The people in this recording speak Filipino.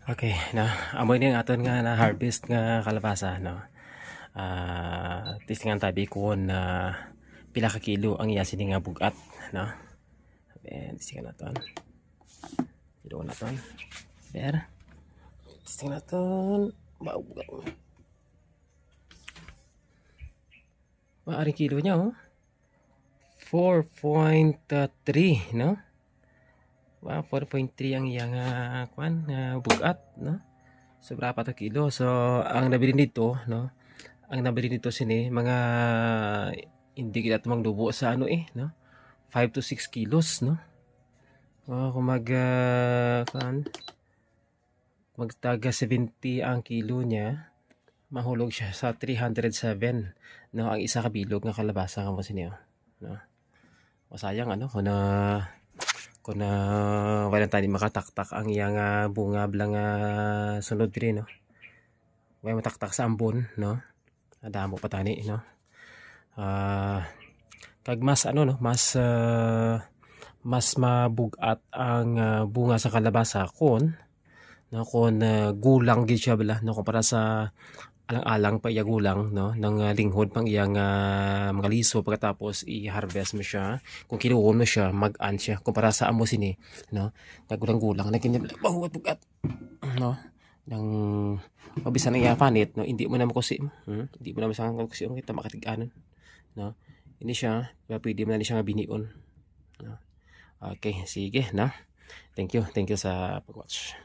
Okay, na amoy ni ang aton nga na harvest nga kalabasa no. Tistingan tabi ko na pila ka kilo ang iya sini nga bugat no. Ben tistingan naton. Kilo naton. Ber. Tistingan naton bugat. Maari kilo niya oh. 4.3 no. 4.3 ang iyang kwan bugat no. Sobra pa ta kilo. So ang nabili nito no, ang nabili nito sini mga hindi kita tumang dubo sa ano no, 5 to 6 kilos no. Kung kan magtaga 70 ang kilo niya, mahulog siya sa 307 no ang isa ka bilog nga kalabasa nga mo sini no. Masayang ano kung wala tani makataktak ang iyang bunga blang sunod diri no. Way mataktak sa ambon no. Adamo pa tani no. Kag mas ano no, mas mabugat ang bunga sa kalabasa kon gulang gid siya bala no kumpara sa alang-alang pa iya gulang no ng linghod pang iyang mga liso pagkatapos i-harvest mo siya kung kinuon mo siya mag-an siya kumpara sa amo sini no kagulang-gulang na kanya bugat no nang mabisan ang iya panit no hindi mo na makusi hindi mo na masang kusi kita makatiganon no ini siya pwede mo na siya nga binion no? Okay sige no thank you sa pag-watch.